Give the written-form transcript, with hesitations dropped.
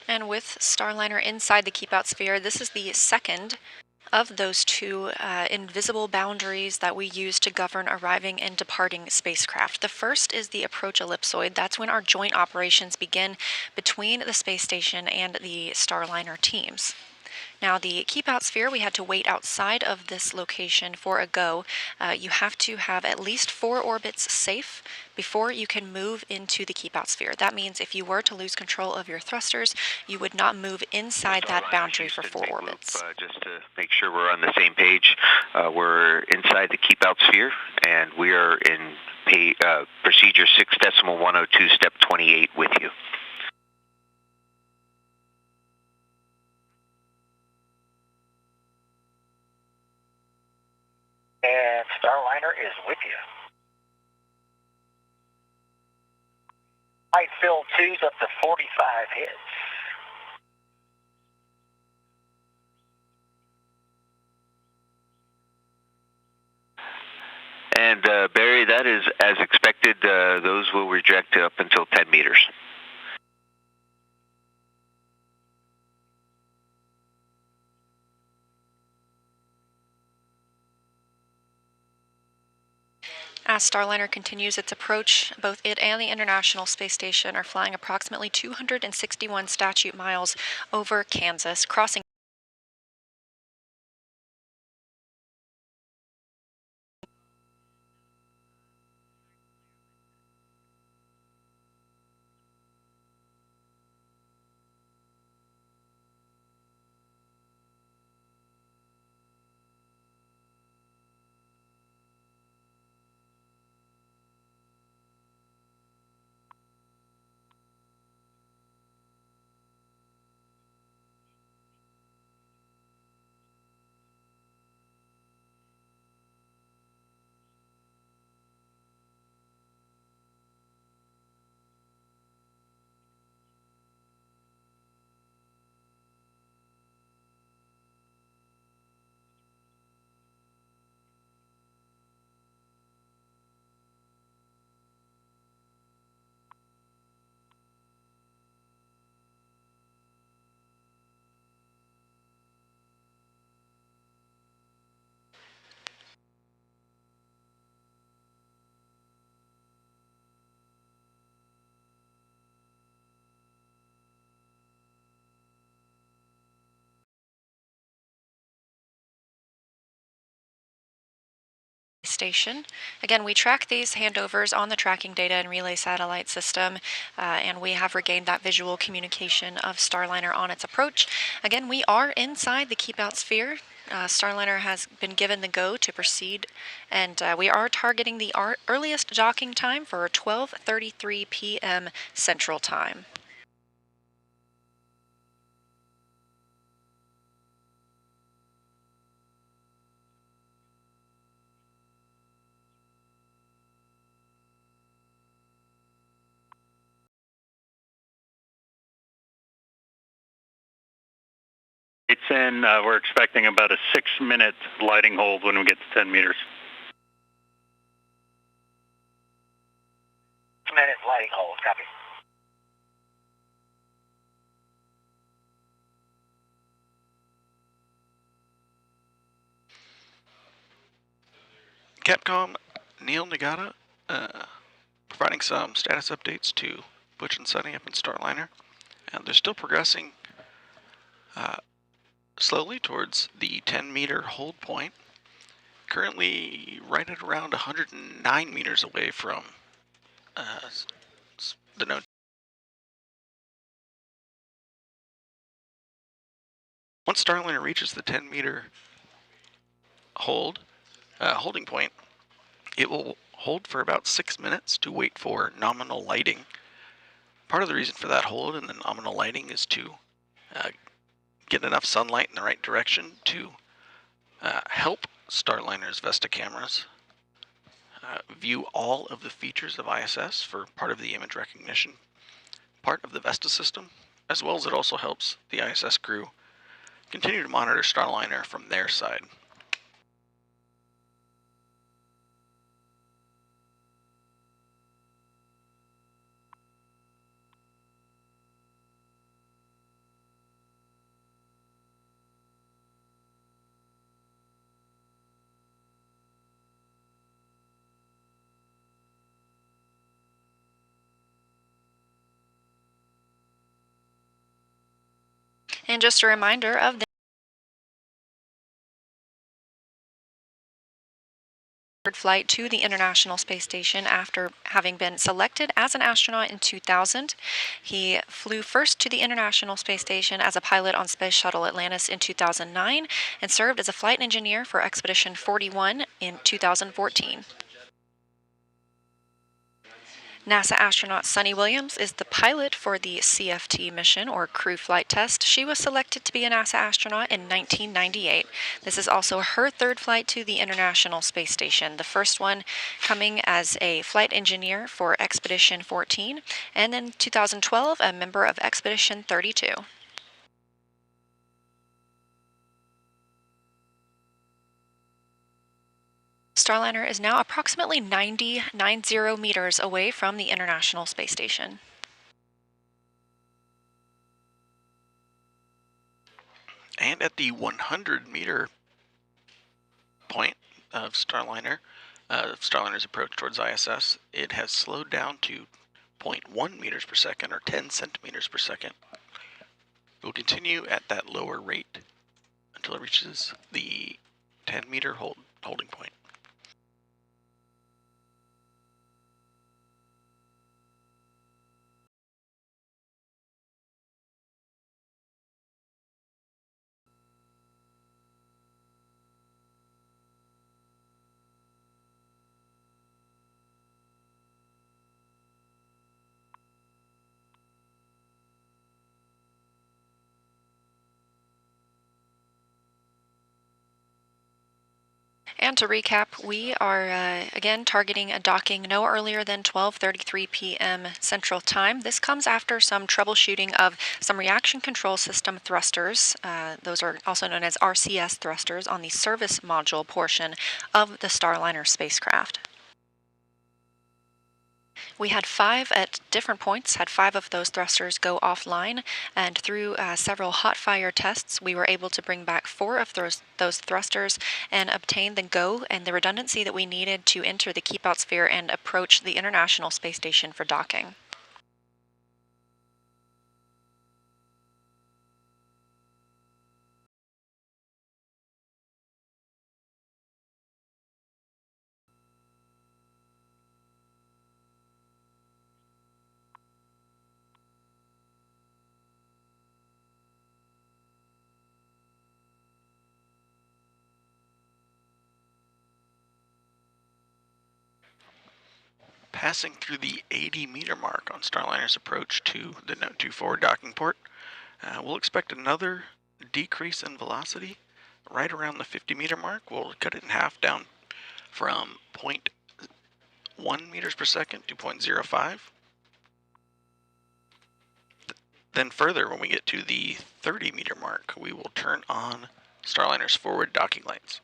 And with Starliner inside the keep out sphere, this is the second of those two invisible boundaries that we use to govern arriving and departing spacecraft. The first is the approach ellipsoid. That's when our joint operations begin between the space station and the Starliner teams. Now, the keep out sphere, we had to wait outside of this location for a go. You have to have at least 4 orbits safe before you can move into the keep out sphere. That means if you were to lose control of your thrusters, you would not move inside that boundary for 4 orbits. Just to make sure we're on the same page, we're inside the keep out sphere, and we are in procedure 6.102, step 28 with you. And Starliner is with you. Height fill 2's up to 45 hits. And Barry, that is as expected. Those will reject up until 10 meters. As Starliner continues its approach, both it and the International Space Station are flying approximately 261 statute miles over Kansas, crossing station. Again, we track these handovers on the tracking data and relay satellite system, and we have regained that visual communication of Starliner on its approach. Again, we are inside the keep out sphere. Starliner has been given the go to proceed, and we are targeting the earliest docking time for 12:33 p.m. Central Time. It's in, we're expecting about a 6-minute lighting hold when we get to 10 meters. 6-minute lighting hold, copy. Capcom, Neil Nagata, providing some status updates to Butch and Sunny up in Starliner. They're still progressing slowly towards the 10-meter hold point. Currently right at around 109 meters away from the known. Once Starliner reaches the 10-meter holding point, it will hold for about 6 minutes to wait for nominal lighting. Part of the reason for that hold and the nominal lighting is to get enough sunlight in the right direction to help Starliner's Vesta cameras view all of the features of ISS for part of the image recognition part of the Vesta system, as well as it also helps the ISS crew continue to monitor Starliner from their side. And just a reminder of the flight to the International Space Station after having been selected as an astronaut in 2000. He flew first to the International Space Station as a pilot on Space Shuttle Atlantis in 2009 and served as a flight engineer for Expedition 41 in 2014. NASA astronaut Suni Williams is the pilot for the CFT mission, or Crew Flight Test. She was selected to be a NASA astronaut in 1998. This is also her third flight to the International Space Station, the first one coming as a flight engineer for Expedition 14, and in 2012, a member of Expedition 32. Starliner is now approximately 90 meters away from the International Space Station. And at the 100-meter point of Starliner's approach towards ISS, it has slowed down to 0.1 meters per second, or 10 centimeters per second. It will continue at that lower rate until it reaches the 10-meter holding point. And to recap, we are again targeting a docking no earlier than 12:33 p.m. Central Time. This comes after some troubleshooting of some reaction control system thrusters. Those are also known as RCS thrusters on the service module portion of the Starliner spacecraft. We had 5 at different points, had 5 of those thrusters go offline, and through several hot fire tests, we were able to bring back 4 of those thrusters and obtain the go and the redundancy that we needed to enter the keep out sphere and approach the International Space Station for docking. Passing through the 80-meter mark on Starliner's approach to the Note 24 docking port, we'll expect another decrease in velocity right around the 50-meter mark. We'll cut it in half down from 0.1 meters per second to 0.05. Then further, when we get to the 30-meter mark, we will turn on Starliner's forward docking lights.